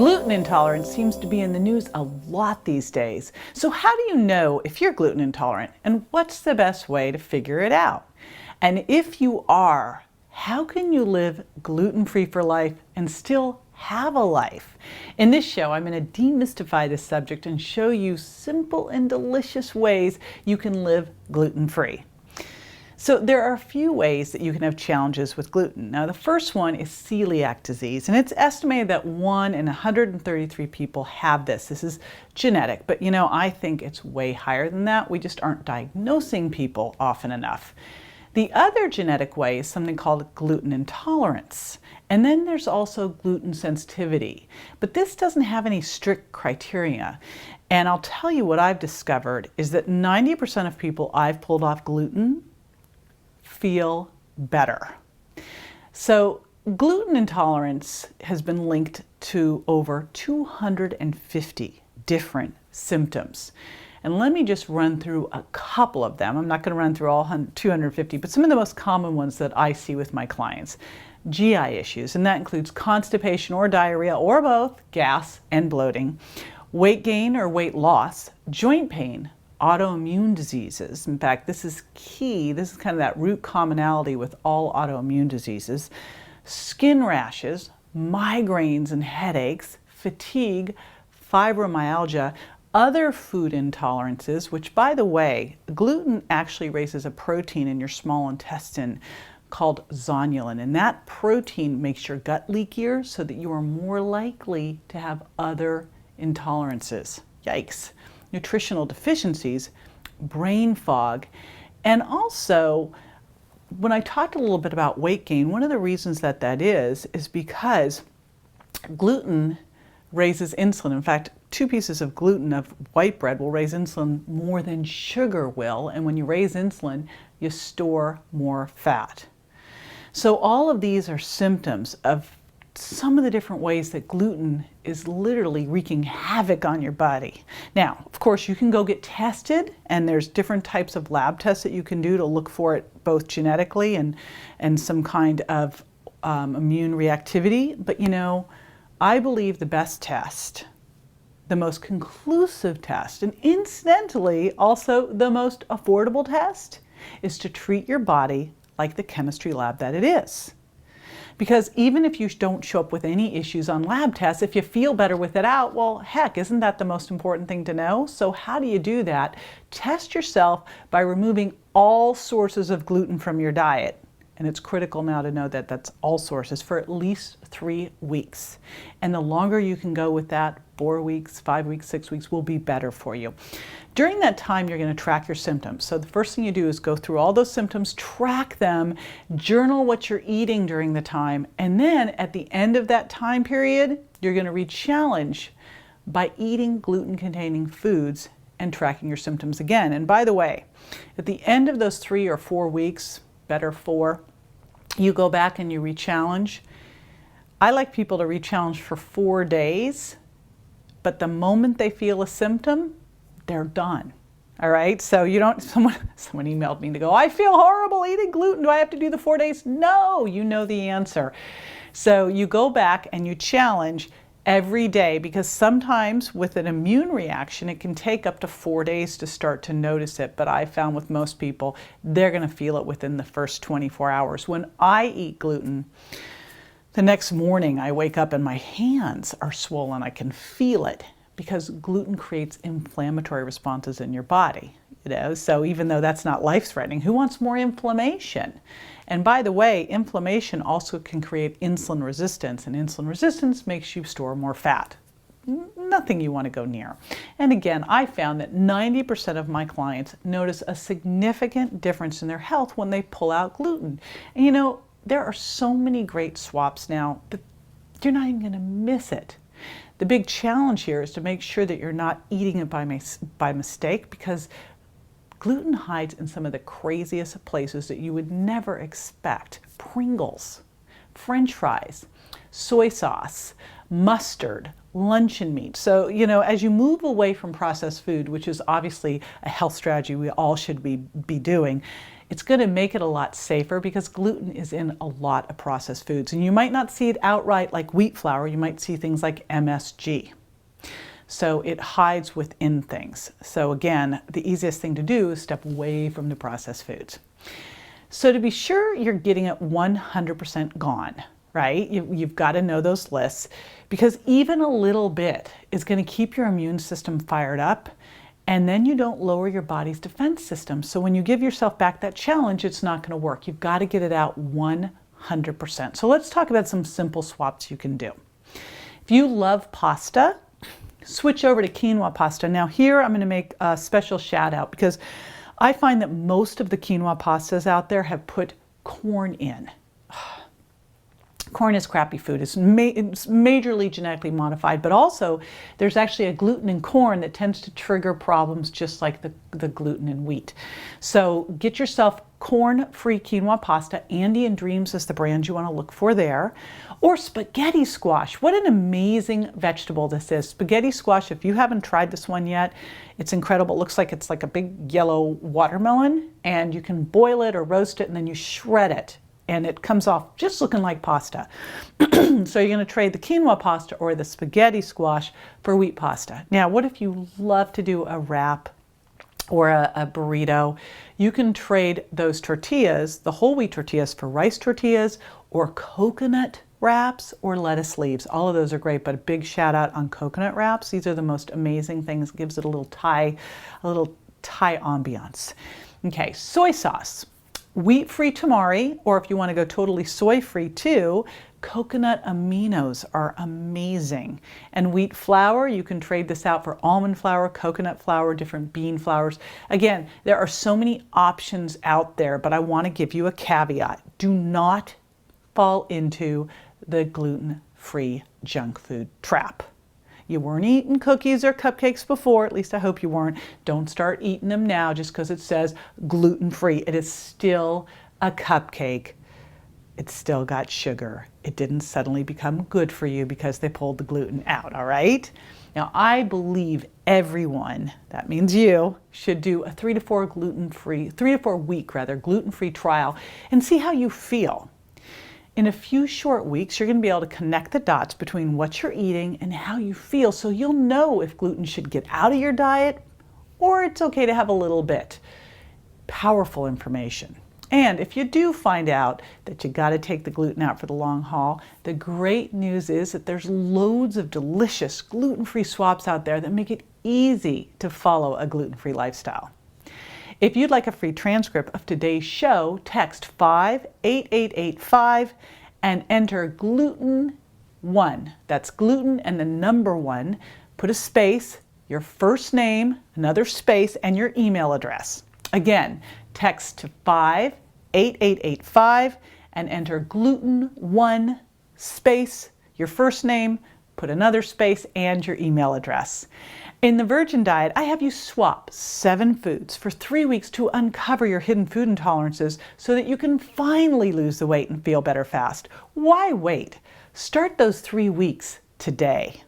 Gluten intolerance seems to be in the news a lot these days. So how do you know if you're gluten intolerant, and what's the best way to figure it out? And if you are, how can you live gluten-free for life and still have a life? In this show, I'm going to demystify this subject and show you simple and delicious ways you can live gluten-free. So there are a few ways that you can have challenges with gluten. Now, the first one is celiac disease, and it's estimated that 1 in 133 people have this. This is genetic, but I think it's way higher than that. We just aren't diagnosing people often enough. The other genetic way is something called gluten intolerance. And then there's also gluten sensitivity. But this doesn't have any strict criteria. And I'll tell you what I've discovered is that 90% of people I've pulled off gluten feel better. So gluten intolerance has been linked to over 250 different symptoms. And let me just run through a couple of them. I'm not going to run through all 250, but some of the most common ones that I see with my clients. GI issues, and that includes constipation or diarrhea or both, gas and bloating, weight gain or weight loss, joint pain, autoimmune diseases. In fact, this is key. This is kind of that root commonality with all autoimmune diseases. Skin rashes, migraines and headaches, fatigue, fibromyalgia, other food intolerances, which, by the way, gluten actually raises a protein in your small intestine called zonulin, and that protein makes your gut leakier so that you are more likely to have other intolerances. Yikes. Nutritional deficiencies, brain fog, and also when I talked a little bit about weight gain, one of the reasons that is because gluten raises insulin. In fact, 2 pieces of gluten of white bread will raise insulin more than sugar will, and when you raise insulin, you store more fat. So all of these are symptoms of some of the different ways that gluten is literally wreaking havoc on your body. Now, of course, you can go get tested, and there's different types of lab tests that you can do to look for it both genetically and some kind of immune reactivity. But I believe the best test, the most conclusive test, and incidentally also the most affordable test, is to treat your body like the chemistry lab that it is. Because even if you don't show up with any issues on lab tests, if you feel better with it out, well, heck, isn't that the most important thing to know? So how do you do that? Test yourself by removing all sources of gluten from your diet. And it's critical now to know that that's all sources for at least 3 weeks. And the longer you can go with that, 4 weeks, 5 weeks, 6 weeks, will be better for you. During that time, you're going to track your symptoms. So the first thing you do is go through all those symptoms, track them, journal what you're eating during the time, and then at the end of that time period, you're going to re-challenge by eating gluten-containing foods and tracking your symptoms again. And by the way, at the end of those 3 or 4 weeks, better 4, you go back and you re-challenge. I like people to re-challenge for 4 days, but the moment they feel a symptom, they're done. All right, so you don't, someone emailed me to go, I feel horrible eating gluten. Do I have to do the 4 days? No, you know the answer. So you go back and you challenge every day, because sometimes with an immune reaction, it can take up to 4 days to start to notice it. But I found with most people, they're going to feel it within the first 24 hours. When I eat gluten, the next morning I wake up and my hands are swollen. I can feel it, because gluten creates inflammatory responses in your body. So even though that's not life-threatening, who wants more inflammation? And by the way, inflammation also can create insulin resistance, and insulin resistance makes you store more fat. Nothing you want to go near. And again, I found that 90% of my clients notice a significant difference in their health when they pull out gluten. And there are so many great swaps now that you're not even going to miss it. The big challenge here is to make sure that you're not eating it by mistake, because gluten hides in some of the craziest places that you would never expect. Pringles, French fries, soy sauce, mustard, luncheon meat. So, as you move away from processed food, which is obviously a health strategy we all should be doing, It's going to make it a lot safer because gluten is in a lot of processed foods. And you might not see it outright like wheat flour. You might see things like MSG. So it hides within things. So again, the easiest thing to do is step away from the processed foods. So to be sure you're getting it 100% gone, right? You've got to know those lists, because even a little bit is going to keep your immune system fired up, and then you don't lower your body's defense system. So when you give yourself back that challenge, it's not going to work. You've got to get it out 100%. So let's talk about some simple swaps you can do. If you love pasta, switch over to quinoa pasta. Now here I'm going to make a special shout out because I find that most of the quinoa pastas out there have put corn in. Corn is crappy food. It's majorly genetically modified, but also there's actually a gluten in corn that tends to trigger problems just like the gluten in wheat. So get yourself corn-free quinoa pasta. Andy and Dreams is the brand you want to look for there. Or spaghetti squash. What an amazing vegetable this is. Spaghetti squash, if you haven't tried this one yet, it's incredible. It looks like it's like a big yellow watermelon, and you can boil it or roast it and then you shred it. And it comes off just looking like pasta. So you're going to trade the quinoa pasta or the spaghetti squash for wheat pasta. Now, what if you love to do a wrap or a burrito? You can trade those tortillas, the whole wheat tortillas, for rice tortillas or coconut wraps or lettuce leaves. All of those are great, but a big shout out on coconut wraps. These are the most amazing things. It gives it a little Thai ambiance. Okay, soy sauce. Wheat-free tamari, or if you want to go totally soy-free too, coconut aminos are amazing. And wheat flour, you can trade this out for almond flour, coconut flour, different bean flours. Again, there are so many options out there, but I want to give you a caveat. Do not fall into the gluten-free junk food trap. You weren't eating cookies or cupcakes before, at least I hope you weren't. Don't start eating them now just because it says gluten-free. It is still a cupcake. It's still got sugar. It didn't suddenly become good for you because they pulled the gluten out, all right? Now, I believe everyone, that means you, should do a 3 to 4 week gluten-free trial and see how you feel. In a few short weeks, you're going to be able to connect the dots between what you're eating and how you feel, so you'll know if gluten should get out of your diet or it's okay to have a little bit. Powerful information. And if you do find out that you got to take the gluten out for the long haul, the great news is that there's loads of delicious gluten-free swaps out there that make it easy to follow a gluten-free lifestyle. If you'd like a free transcript of today's show, text 58885 and enter gluten1. That's gluten and the number 1. Put a space, your first name, another space, and your email address. Again, text to 58885 and enter gluten1 space, your first name, put another space, and your email address. In the Virgin Diet, I have you swap 7 foods for 3 weeks to uncover your hidden food intolerances so that you can finally lose the weight and feel better fast. Why wait? Start those 3 weeks today.